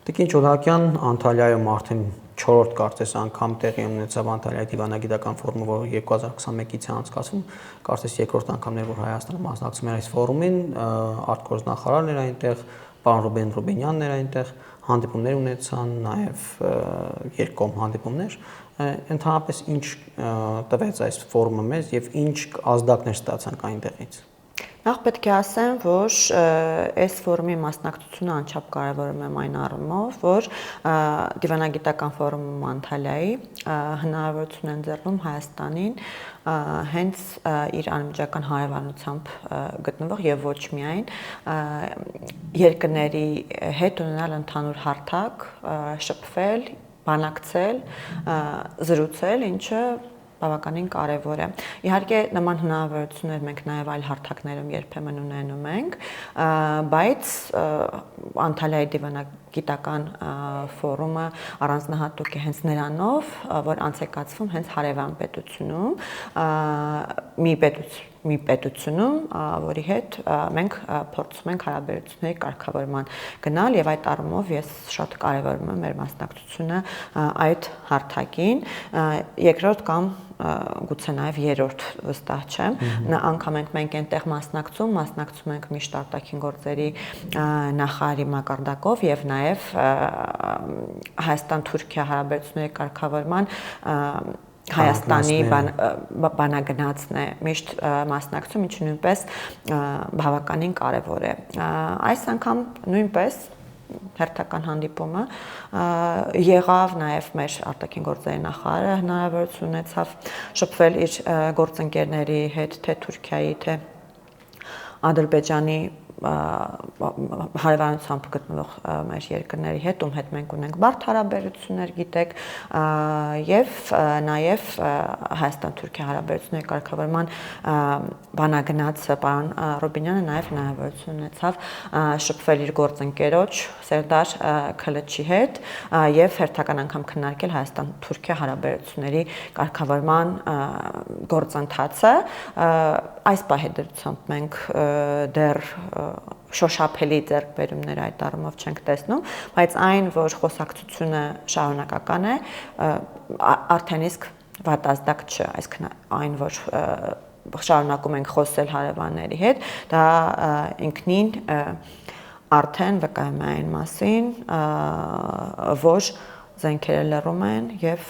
Տիկին Չոլակյան Անտալիայում արդեն 4-րդ կարծես անգամ տեղի ունեցավ Անտալիայի դիվանագիտական ֆորումը, որը 2021-ից է անցկացվում, կարծես երկրորդ անգամն էր, որ Հայաստանը մասնակցում էր այս ֆորումին, արտգործնախարարն էր այնտեղ, պարոն Ռուբեն Ռուբենյանն էր այնտեղ, հանդիպումներ ունեցան, նաև երկկողմ հանդիպումներ, ընդհանրապես ինչ տվեց այս ֆորումը մեզ եւ ինչ ազդակներ ստացանք այնտեղից։ Նախ պետք է ասեմ, որ այս ֆորումի մասնակցությունը անչափ կարևորում եմ այն առումով, որ դիվանագիտական ֆորումում Անտալիայի հնարավորություն են ձեռնում Հայաստանին հենց իր անմիջական հարևանությամբ գտնվող եւ ոչ միայն երկրների հետ ունենալ ընդհանուր հարթակ, շփվել, բանակցել, զրուցել, ինչը բավականին կարևոր է։ Իհարկե նման հնարավորություններ մենք նաև այլ հարթակներում երբեմն ունենում ենք, բայց Անտալիայի դիվանագիտական ֆորումը առանձնահատուկ է հենց նրանով, որ անցեկացվում հենց հարևան պետությունում, մի պետությունում, որի հետ մենք փորձում ենք հարաբերությունների կարգավորման գնալ եւ այդ առումով ես շատ կարևորում եմ մեր մասնակցությունը այդ հարթակին, երկրորդ կամ գուցե նաև երրորդ վստահ չեմ, անգամ մենք այնտեղ մասնակցում ենք միշտ արտաքին գործերի նախարարի մակարդակով եւ նաև Հայաստան-Թուրքիա հարաբերությունների կարգավորման Հայաստանի բանագնացն է միշտ մասնակցում, ինչը նույնպես բավականին կարևոր է։ Այս անգամ նույնպես հերթական հանդիպումը եղավ, նաև մեր արտաքին գործերի նախարարը հնարավորություն ունեցավ շփվել իր գործընկերների հետ, թե Թուրքիայի, թե Ադրբեջանի հարևանությամբ գտնվող մեր երկրների հետ, ում հետ մենք ունենք բարդ հարաբերություններ, գիտեք, եւ նաեւ Հայաստան-Թուրքիա հարաբերությունների կարգավորման բանագնացը պարոն Ռուբենյանը նաեւ հնարավորություն ունեցավ շփվել իր գործընկերոջ Սերդար Քլչի հետ եւ հերթական անգամ քննարկել Հայաստան-Թուրքիա հարաբերությունների կարգավորման գործընթացը։ Այս պահեդրությամբ մենք դեռ շոշափելի ձեռքբերումներ այդ առումով չենք տեսնում, բայց այն, որ խոսակցությունը շարունակական է, արդեն իսկ վատազդակ չէ, այսինքն այն, որ շարունակում ենք խոսել հարևանների հետ, դա ինքնին արդեն վկայում է այն մասին, որ զենքերը լռում են եւ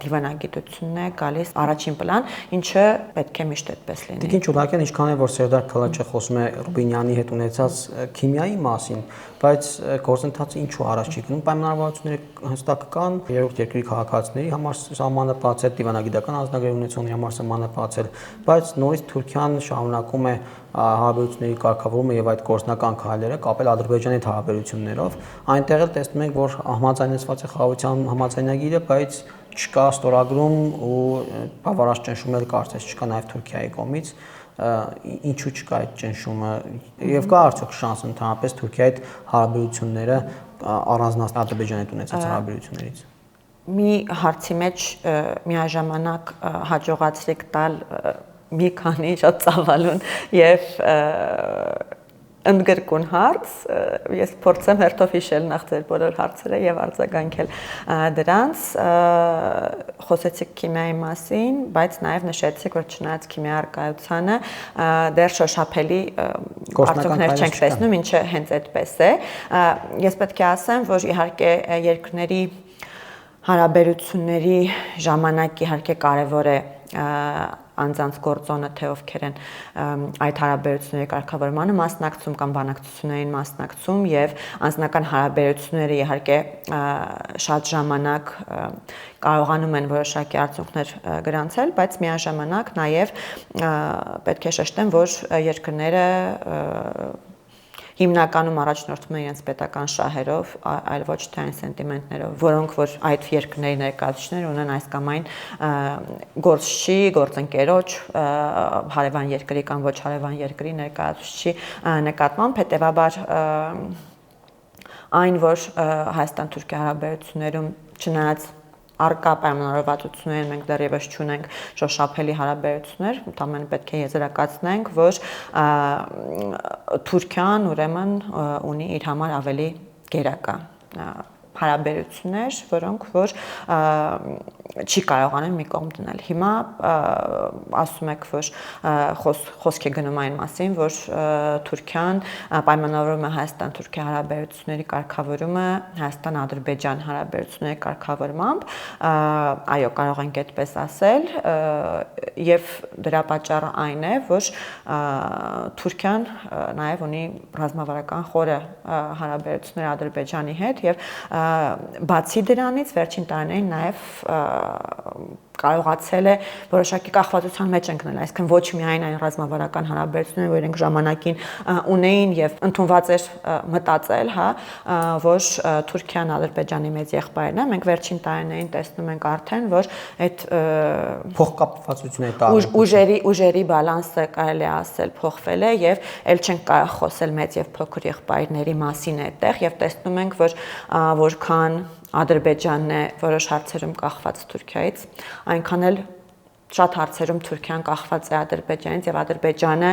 դիվանագիտությունն է գալիս առաջին պլան, ինչը պետք է միշտ այդպես լինի։ Տիկին Չոլակյան, ինչքան է որ Սերդար Քլչը խոսում է Ռուբենյանի հետ ունեցած քիմիայի մասին, բայց գործընթացը ինչու առաջ չի գնում, պայմանավորվածությունները հստակ կան, երրորդ երկրի քաղաքացիների համար սահմանափակել, դիվանագիտական ազգագրեր ունեցողների համար սահմանափակել, բայց նորից Թուրքիան շարունակում է հարաբերությունների կարգավորումը եւ այդ գործնական քայլերը կապել Ադրբեջանի հետ հարաբերություններով, այնտեղ էլ տեսնում ենք, որ համաձայնեցված է խաղաղության համաձայնագիրը, բայց չկա ստորագրում ու բավարար ճնշում էլ կարծես չկա նաեւ Թուրքիայի կողմից, ինչու չկա այդ ճնշումը եւ կա արդյոք շանս ընդհանրապես Թուրքիայի հետ հարաբերությունները առանձնացնել Ադրբեջանի հետ ունեցած հարաբերություններից։ Մի հարցի մեջ միաժամանակ հաջողացրիք տալ մի քանի շատ ծավալուն եւ ընդգրկուն հարց, ես փորձեմ հերթով հիշել նախ ձեր բոլոր հարցերը եւ արձագանքել դրանց, խոսեցիք քիմիայի մասին, բայց նաեւ նշեցիք, որ չնայած քիմիայի առկայությանը դեռ շոշափելի արդյունքներ չենք տեսնում, ինչը հենց այդպես է։ Ես պետք է ասեմ, որ իհարկե երկրների հարաբերությունների ժամանակ իհարկե կարևոր է անձանց գործոնը, թե ովքեր են այդ հարաբերությունների կարգավորմանը մասնակցում կամ բանակցություններին մասնակցում եւ անձնական հարաբերությունները իհարկե շատ ժամանակ կարողանում են որոշակի արդյունքներ գրանցել, բայց միաժամանակ նաեւ պետք է շեշտեմ, որ երկրները հիմնականում առաջնորդվում են իրենց պետական շահերով, այլ ոչ թե այն սենտիմենտներով, որոնք որ այդ երկրների ներկայացուցիչները ունեն այս կամ այն գործչի, գործընկերոջ, հարևան երկրի կամ ոչ հարևան երկրի ներկայացուցիչի նկատմամբ, հետեւաբար այն, որ Հայաստան-Թուրքիա հարաբերություններում չնայած առկա պայմանավորվածություններին մենք դեռևս չունենք շոշափելի հարաբերություններ, ընդհանրապես պետք է եզրակացնենք, որ Թուրքիան ուրեմն ունի իր համար ավելի գերակա հարաբերություններ, որոնք որ չի կարողանում մի կողմ դնել։ Հիմա ասում եք, որ խոսք է գնում այն մասին, որ Թուրքիան պայմանավորում է Հայաստան-Թուրքիա հարաբերությունների կարգավորումը Հայաստան-Ադրբեջան հարաբերությունների կարգավորմամբ, այո, կարող ենք այդպես ասել, եւ դրա պատճառը այն է, որ Թուրքիան նաեւ ունի ռազմավարական խորը հարաբերություններ Ադրբեջանի հետ եւ բացի դրանից վերջին տարիներին նաեւ կարողացել է որոշակի կախվածության մեջ ընկնել, այսինքն ոչ միայն այն ռազմավարական հարաբերությունները, որ իրենք ժամանակին ունեին եւ ընդունված էր մտածել, հա, որ Թուրքիան Ադրբեջանի մեծ եղբայրն է, մենք վերջին տարիներին տեսնում ենք արդեն, որ այդ փոխկապվածությունների տարբերությունը ուժերի բալանսը կարելի է ասել փոխվել է եւ ել չենք կարող խոսել մեծ եւ փոքր եղբայրների մասին այդտեղ եւ տեսնում ենք, որ որքան Ադրբեջանն է որոշ հարցերում կախված Թուրքիայից, այնքան էլ շատ հարցերում Թուրքիան կախված է Ադրբեջանից եւ Ադրբեջանը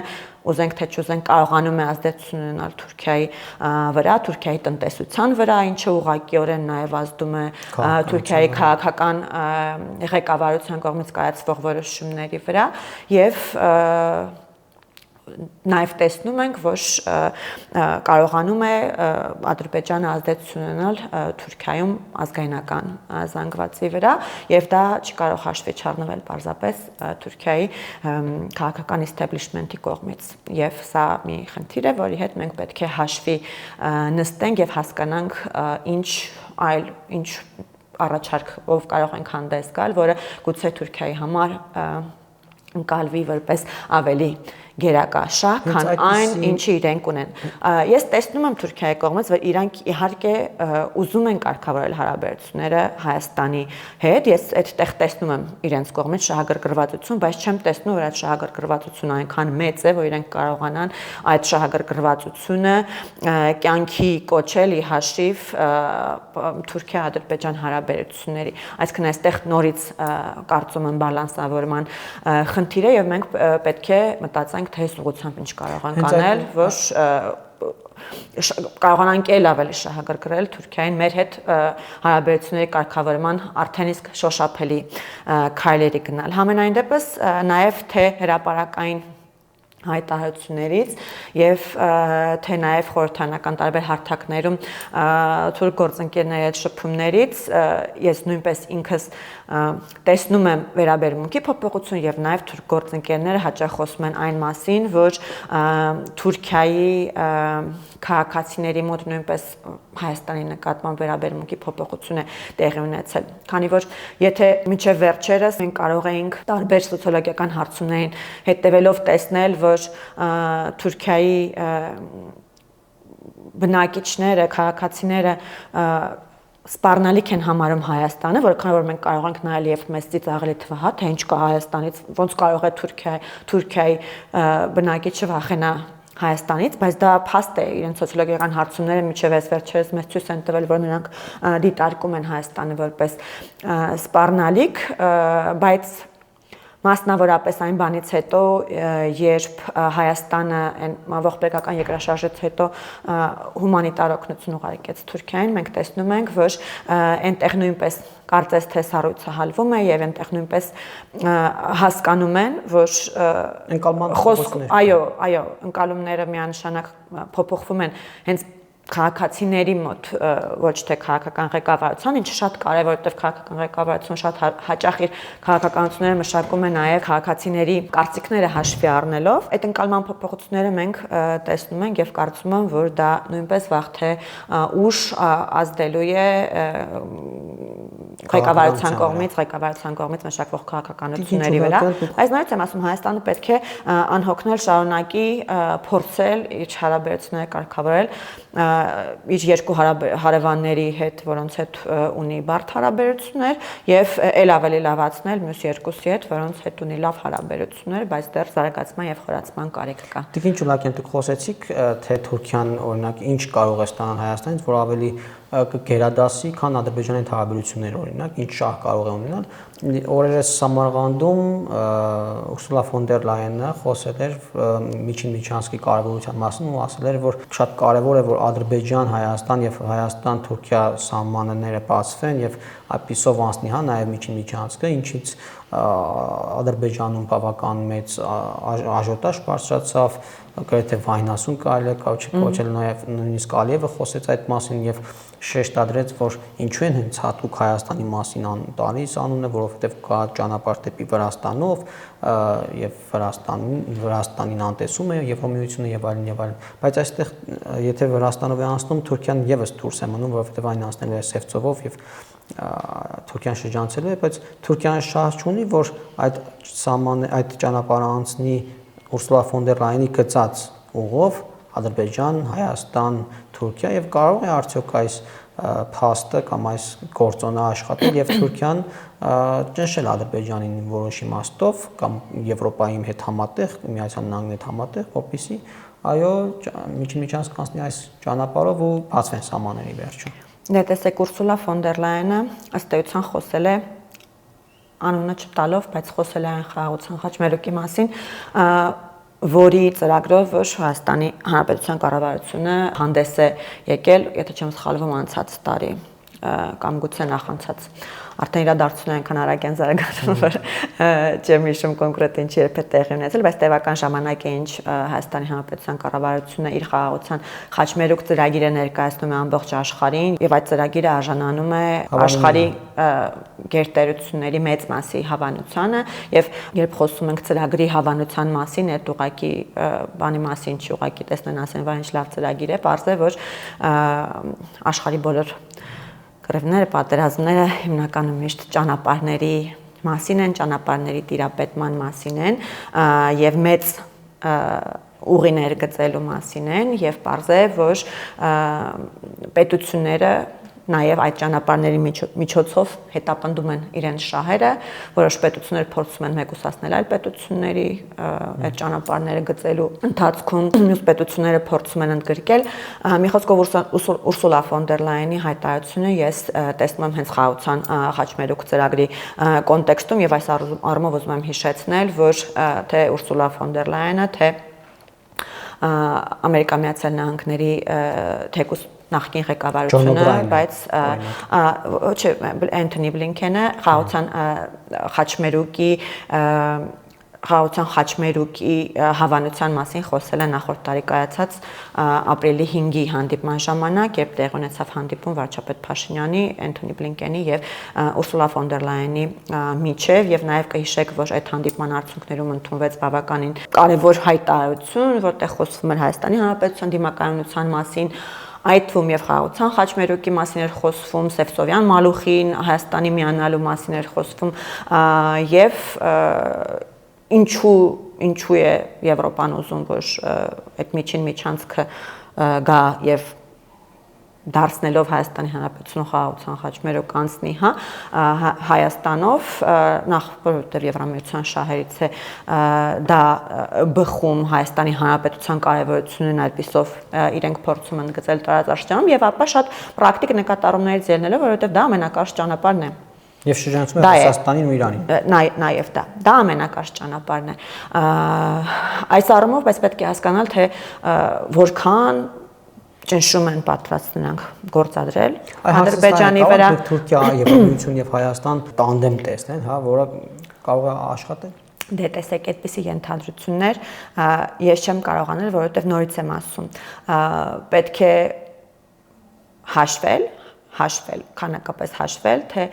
ուզենք թե չուզենք կարողանում է ազդեցություն ունենալ Թուրքիայի վրա, Թուրքիայի տնտեսության վրա, ինչը ուղղակիորեն նաեւ ազդում է Թուրքիայի քաղաքական ղեկավարության կողմից կայացվող որոշումների վրա եւ Նաև տեսնում ենք, որ կարողանում է Ադրբեջանը ազդեցություն ունենալ Թուրքիայում ազգայնական զանգվածի վրա եւ դա չի կարող հաշվի չառնվել պարզապես Թուրքիայի քաղաքական իստեբլիշմենթի կողմից եւ սա մի խնդիր է, որի հետ մենք պետք է հաշվի նստենք եւ հասկանանք ինչ առաջարկով կարող ենք հանդես գալ, որը գուցե Թուրքիայի համար ընկալվի որպես ավելի գերակա շահ, քան այն, ինչը իրենք ունեն։ Ես տեսնում եմ Թուրքիայի կողմից, որ իրանք իհարկե ուզում են կարգավորել հարաբերությունները Հայաստանի հետ, ես այդտեղ տեսնում եմ իրենց կողմից շահագրգռվածություն, բայց չեմ տեսնում, որ այդ շահագրգռվածությունը այնքան մեծ է, որ իրենք կարողանան այդ շահագրգռվածությունը կյանքի կոչել ի հաշիվ Թուրքիա-Ադրբեջան հարաբերությունների։ Այսինքն այստեղ նորից կարծում եմ բալանսավորման խնդիր է եւ մենք պետք է մտածենք թե ուղղությամբ ինչ կարող ենք անել, որ կարողանանք էլ ավելի շահագրգռել Թուրքիային մեր հետ հարաբերությունների կարգավորման արդեն իսկ շոշափելի քայլերի գնալ։ Համենայն դեպս նաև թե հրապարակային հայտարարություններից եւ թե նաեւ խորհրդանական տարբեր հարթակներում թուրք գործընկերների հետ շփումներից ես նույնպես ինքս տեսնում եմ վերաբերմունքի փոփոխություն եւ նաեւ թուրք գործընկերները հաճախ խոսում են այն մասին, որ Թուրքիայի քաղաքացիների մոտ նույնպես Հայաստանի նկատմամբ վերաբերմունքի փոփոխություն է տեղի ունեցել։ Քանի որ եթե մինչև վերջերս մենք կարող էինք տարբեր սոցիոլոգիական հարցումներին հետևելով տեսնել, որ Թուրքիայի բնակիչները, քաղաքացիները սպառնալիք են համարում Հայաստանը, որքան որ մենք կարող ենք նայել եւ մեզ ծիծաղելի թվա, թե ինչ կա Հայաստանից, ոնց կարող է Թուրքիայի բնակիչը վախենա Հայաստանից, բայց դա փաստ է, իրենց սոցիոլոգիական հարցումները միջև այս վերջերս մեզ ցույց են տվել, որ նրանք դիտարկում են Հայաստանը որպես սպառնալիք, բայց մասնավորապես այն բանից հետո, երբ Հայաստանը ողբերգական երկրաշարժից հետո հումանիտար օգնություն ուղարկեց Թուրքիային, մենք տեսնում ենք, որ այնտեղ նույնպես կարծես թե սառույցը հալվում է եւ այնտեղ նույնպես հասկանում են, որ այո, ընկալումները միանշանակ փոփոխվում են հենց քաղաքացիների մոտ ոչ թե քաղաքական ղեկավարության, ինչը շատ կարևոր է, որովհետև քաղաքական ղեկավարությունը շատ հաճախ իր քաղաքականությունները մշակում է նաև քաղաքացիների կարծիքները հաշվի առնելով։ Այդ ընկալման փոփոխությունները մենք տեսնում ենք եւ կարծում եմ, որ դա նույնպես վաղ թե ուշ ազդելու է ղեկավարության կողմից մշակվող քաղաքականությունների վրա։ Այս նույնիսկ եմ ասում, Հայաստանը պետք է անհոգնել շարունակի փորձել իր հարաբերությունները կարգավորել իր երկու հարևանների հետ, որոնց հետ ունի բարդ հարաբերություններ եւ ել ավելի լավացնել մյուս երկուսի հետ, որոնց հետ ունի լավ հարաբերություններ, բայց դեռ զարգացման եւ խորացման կարիք կա։ Տիկին Չուլակյան, դուք խոսեցիք, թե Թուրքիան օրինակ ինչ կարող է ստանալ Հայաստանից, որ ավելի կգերադասի, քան Ադրբեջանի հետ հարաբերությունները օրինակ, ինչ շահ կարող է ունենալ։ Օրերս Սամարղանդում Ուրսուլա ֆոն դեր Լայենը խոսել էր Միջին Միջանցքի կարևորության մասին ու ասել էր, որ շատ կարևոր է, որ Ադրբեջան-Հայաստան եւ Հայաստան-Թուրքիա սահմանները բացվեն եւ այդպիսով անցնի, հա, նաեւ Միջին Միջանցքը, ինչից Ադրբեջանում բավական մեծ աժոտաժ բարձրացավ, գրեթե վայնասուն կարելի է կոչել, նաև նույնիսկ Ալիևը խոսեց այդ մասին եւ շեշտադրեց, որ ինչու են հենց հատուկ Հայաստանի մասին տալիս անունը, որովհետեւ կա ճանապարհ դեպի Վրաստանով եւ Վրաստանին անտեսում է Եվրոմիությունը եւ այլն եւ այլն, բայց այստեղ եթե Վրաստանով է անցնում, Թուրքիան եւս դուրս է մնում, որովհետեւ այն անցնելու է Սևծովով եւ Թուրքիան շրջանցելու է, բայց Թուրքիան շահ չունի, որ այդ ճանապարհը անցնի Ուրսուլա ֆոն դեր Լայենի գծած ուղով Ադրբեջան, Հայաստան, Թուրքիա եւ կարող է արդյոք այս փաստը կամ այս գործոնը աշխատել եւ Թուրքիան ճնշել Ադրբեջանին որոշ իմաստով կամ Եվրոպայի հետ համատեղ, Միացյալ Նահանգների հետ համատեղ, որպեսզի այո Միջին Միջանցք անցնի այս ճանապարհով ու բացվեն սահմանների վերջում։ Դե տեսեք Ուրսուլա ֆոն դեր Լայենը ըստ էության խոսել է անունը չտալով, բայց խոսել է այն խաղաղության խաչմերուկի մասին, որի ծրագրով որ Հայաստանի Հանրապետության կառավարությունը հանդես է եկել, եթե չեմ սխալվում, անցած տարի կամ գուցե նախանցած արդեն իրադարձությունները այնքան արագ են զարգանում, որ չեմ հիշում կոնկրետ ինչի երբ է տեղի ունեցել, բայց տևական ժամանակ է ինչ Հայաստանի Հանրապետության կառավարությունը իր խաղաղության խաչմերուկ ծրագիրը ներկայացնում է ամբողջ աշխարհին եւ այդ ծրագիրը արժանանում է աշխարհի գերտերությունների մեծ մասի հավանությանը եւ երբ խոսում ենք ծրագրի հավանության մասին, այդ ուղակի բանի մասին չի, ուղակի տեսնեն ասեն, որ ինչ լավ ծրագիր է, պարզ է, որ աշխարհի բոլոր կռիվները, պատերազմները հիմնականում միշտ ճանապարհների մասին են, ճանապարհների տիրապետման մասին են եւ մեծ ուղիներ գծելու մասին են եւ պարզ է, որ պետությունները նաև այդ ճանապարհների միջոցով հետապնդում են իրենց շահերը, որոշ պետություններ փորձում են մեկուսացնել այլ պետությունների այդ ճանապարհները գծելու ընթացքում, մյուս պետությունները փորձում են ընդգրկել։ Մի խոսքով Ուրսուլա ֆոն դեր Լայենի հայտարարությունը ես տեսնում եմ հենց խաղաղության խաչմերուկ ծրագրի կոնտեքստում եւ այս առումով ուզում եմ հիշեցնել, որ թե Ուրսուլա ֆոն դեր Լայենը, թե Ամերիկայի Միացյալ Նահանգների թեկուզ նախկին ղեկավարությունը, բայց չէ, Անթոնի Բլինքենը խաղաղության խաչմերուկի հավանության մասին խոսել է նախորդ տարի կայացած ապրիլի 5-ի հանդիպման ժամանակ, երբ տեղի ունեցավ հանդիպում վարչապետ Փաշինյանի, Անթոնի Բլինքենի եւ Ուրսուլա ֆոն դեր Լայենի միջև եւ նաեւ կհիշեք, որ այդ հանդիպման արդյունքներում ընդունվեց բավականին կարեւոր հայտարարություն, որտեղ խոսվում էր Հայաստանի Հանրապետության դիմակայունության մասին, այդ թվում եւ խաղաղության խաչմերուկի մասին էր խոսվում, Սևծովյան Մալուխին Հայաստանի միանալու մասին էր խոսվում եւ ինչու է Եվրոպան ուզում, որ այդ միջին միջանցքը գա եւ դարձնելով Հայաստանի Հանրապետությունը խաղաղության խաչմերուկ անցնի, հա, Հայաստանով, նախ որովհետև Եվրամիության շահերից է դա բխում Հայաստանի Հանրապետության կարևորությունն այդպիսով իրենք փորձում են գծել տարածաշրջանում եւ ապա շատ պրակտիկ նկատառումներից ելնելով, որովհետև դա ամենակարճ ճանապարհն է։ Եվ շրջանցում է Ռուսաստանին ու Իրանին։ Նաև դա ամենակարճ ճանապարհն է։ Այս առումով, բայց պետք է հասկանալ, թե որքան ճնշում են պատրաստ նրանք գործադրել Ադրբեջանի վրա։ Թուրքիա, Եվրամիություն եւ Հայաստան տանդեմ տեսնեն, հա, որը կարող է աշխատել։ Դե տեսեք, այդպիսի ենթադրություններ ես չեմ կարող անել, որովհետեւ նորից եմ ասում, պետք է հաշվել, քանակապես հաշվել, թե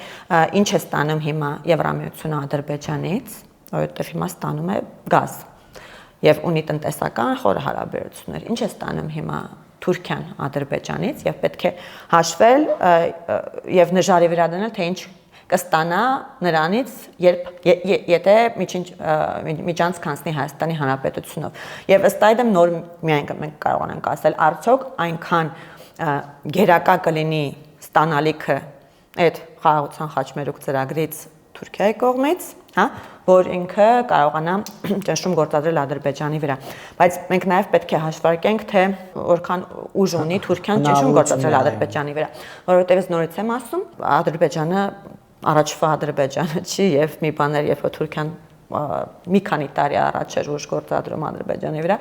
ինչ է ստանում հիմա Եվրամիությունը Ադրբեջանից, որովհետեւ հիմա ստանում է գազ եւ ունի տնտեսական խոր հարաբերություններ։ Ինչ է ստանում հիմա Թուրքիան Ադրբեջանից եւ պետք է հաշվել եւ նժարի վրա դնել, թե ինչ կստանա նրանից, եթե միջանցք անցնի Հայաստանի Հանրապետությունով։ Եվ ըստ այդմ նոր միայն մենք կարող ենք ասել, արդյոք այնքան գերակա կլինի ստանալիքը այդ խաղաղության խաչմերուկ ծրագրից Թուրքիայի կողմից, հա, որ ինքը կարողանա ճնշում գործադրել Ադրբեջանի վրա։ Բայց մենք նաև պետք է հաշվարկենք, թե որքան ուժ ունի Թուրքիան ճնշում գործադրել Ադրբեջանի վրա, որովհետև նորից եմ ասում, Ադրբեջանը առաջվա Ադրբեջանը չի եւ մի բան էր, երբ որ Թուրքիան մի քանի տարի առաջ էր ուժ գործադրում Ադրբեջանի վրա,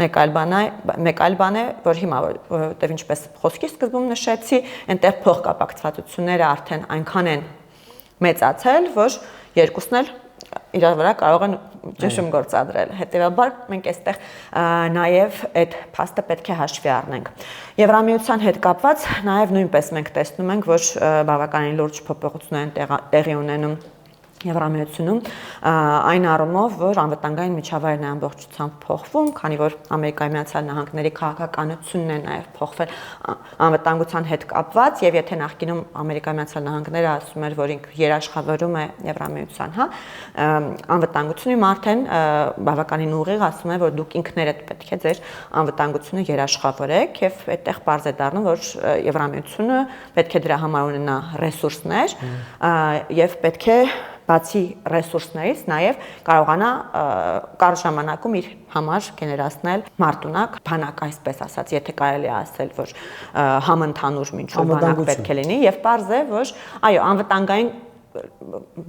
մեկ այլ բան է, որ հիմա որովհետև ինչպես խոսքի սկզբում նշեցի, այնտեղ փոխկապակցվածությունները արդեն այնքան են մեծացել, որ երկուսն էլ իրար վրա կարող են ճնշում գործադրել։ Հետևաբար մենք այստեղ նաև այդ փաստը պետք է հաշվի առնենք։ Եվրամիության հետ կապված նաև նույնպես մենք տեսնում ենք, որ բավականին լուրջ փոփոխություններ են տեղի ունենում Եվրամիությունում այն առումով, որ անվտանգային միջավայրն է ամբողջությամբ փոխվում, քանի որ Ամերիկայի Միացյալ Նահանգների քաղաքականությունն է նաև փոխվել անվտանգության հետ կապված, եւ եթե նախկինում Ամերիկայի Միացյալ Նահանգները ասում էր, որ ինքը երաշխավորում է Եվրամիության, հա, անվտանգությունը արդեն բավականին ուղիղ ասում է, որ դուք ինքներդ պետք է ձեր անվտանգությունը երաշխավորեք, եւ այդտեղ պարզ է դառնում, որ Եվրամիությունը պետք է դրա համար ունենա ռեսուրսներ եւ պետք է բացի ռեսուրսներից նաև կարողանա կարճ ժամանակում իր համար գեներացնել մարտունակ բանակ, այսպես ասած, եթե կարելի է ասել, որ համընդհանուր ինչ-որ բանակ պետք է լինի եւ պարզ է, որ այո, անվտանգային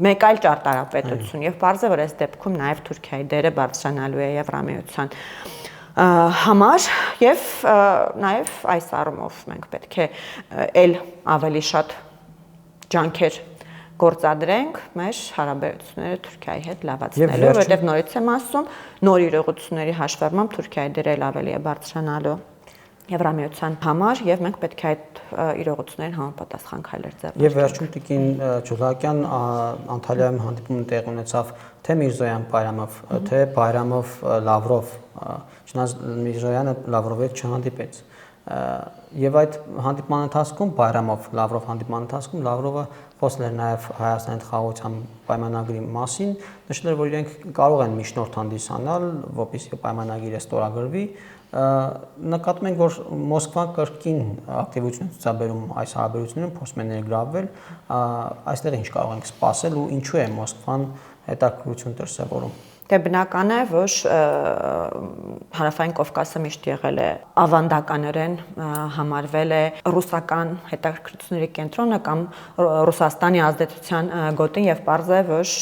մեկ այլ ճարտարապետություն եւ պարզ է, որ այս դեպքում նաև Թուրքիայի դերը բարձրանալու է Եվրամիության համար եւ նաև այս առումով մենք պետք է ել ավելի շատ ջանքեր գործադրենք մեր հարաբերությունները Թուրքիայի հետ լավացնելու, որովհետև նորից եմ ասում, նոր իրողությունների հաշվառմամբ Թուրքիայի դերը ավելի է բարձրանալու Եվրամիության համար եւ մենք պետք է այդ իրողություններին համապատասխան քայլեր ձեռնարկենք։ Եվ վերջում Տիկին Ջուլակյան Անտալիայում հանդիպում տեղի ունեցավ թե Միրզոյան-Բայրամով, թե Բայրամով-Լավրով, չնայած Միրզոյանը Լավրովի հետ չհանդիպեց։ Եվ այդ հանդիպման ընթացքում Բայրամով-Լավրով հանդիպման ընթացքում Լավրովը խոսել էր նաև Հայաստանի խաղաղության պայմանագրի մասին, նշել էր, որ իրենք կարող են միջնորդ հանդիսանալ, որպեսզի պայմանագիրը ստորագրվի։ Նկատում ենք, որ Մոսկվան կրկին ակտիվություն ցուցաբերում այս հարաբերություններում, փորձում է ներգրավվել, այստեղ ինչ կարող ենք սպասել ու ինչու է Մոսկվան հետաքրքրություն դրսևորում։ Դե բնական է, որ Հարավային Կովկասը միշտ եղել է ավանդականորեն համարվել է ռուսական հետաքրքրությունների կենտրոնը կամ Ռուսաստանի ազդեցության գոտին եւ պարզ է, որ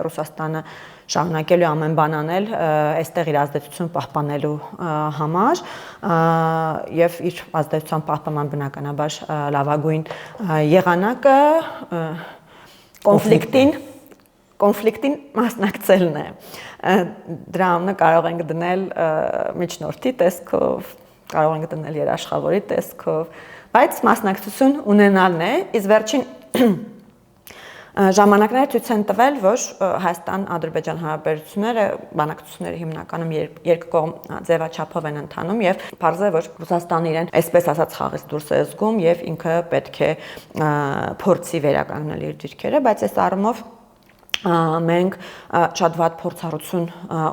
Ռուսաստանը շարունակելու ամեն բան անել այստեղ իր ազդեցություն պահպանելու համար եւ իր ազդեցության պահպանման բնականաբար լավագույն եղանակը կոնֆլիկտին մասնակցելն է։ Դրա ամենը կարող ենք դնել միջնորդի տեսքով, կարող ենք դնել երաշխավորի տեսքով, բայց մասնակցություն ունենալն է, իսկ վերջին ժամանակները ցույց են տվել, որ Հայաստան-Ադրբեջան հարաբերությունները, բանակցությունները հիմնականում երկկողմ ձևաչափով են ընթանում եւ բարձր է, որ Ռուսաստանը իրեն այսպես ասած խաղից դուրս է զգում եւ ինքը պետք է փորձի վերականգնել իր դիրքերը, բայց այս առումով մենք շատ վատ փորձառություն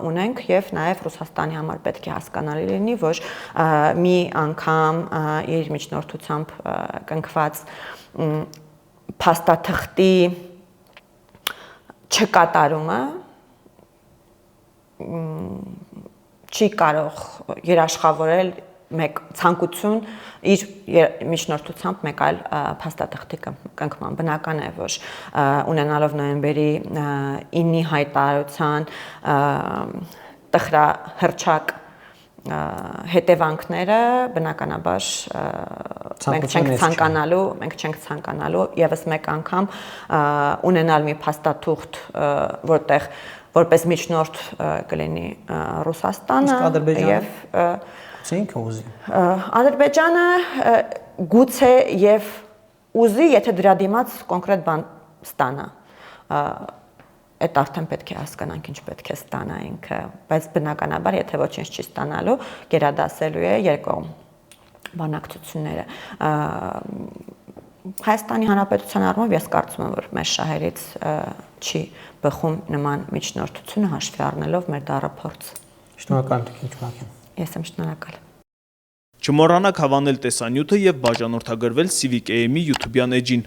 ունենք եւ նաեւ Ռուսաստանի համար պետք է հասկանալի լինի, որ մի անգամ իր միջնորդությամբ կնքված փաստաթղթի չկատարումը չի կարող երաշխավորել մեկ ցանկություն իր միջնորդությամբ մեկ այլ փաստաթղթի կնքման։ Բնական է, որ ունենալով նոյեմբերի 9-ի հայտարարության տխրահռչակ հետևանքները բնականաբար մենք չենք ցանկանալու եւս մեկ անգամ ունենալ մի փաստաթուղթ, որտեղ որպես միջնորդ կլինի Ռուսաստանը եւ Ադրբեջանը գուցե եւ ուզի, եթե դրա դիմաց կոնկրետ բան ստանա, այդ արդեն պետք է հասկանանք ինչ պետք է ստանա ինքը, բայց բնականաբար եթե ոչինչ չի ստանալու, գերադասելու է երկկողմ բանակցությունները։ Հայաստանի Հանրապետության առումով ես կարծում եմ, որ մեր շահերից չի բխում նման միջնորդությունը հաշվի առնելով մեր դառափորձ։ Շնորհակալ եմ։ Ես եմ շնորհակալ։ Չմոռանաք հավանել տեսանյութը եւ բաժանորդագրվել Civic AM-ի YouTube-յան էջին։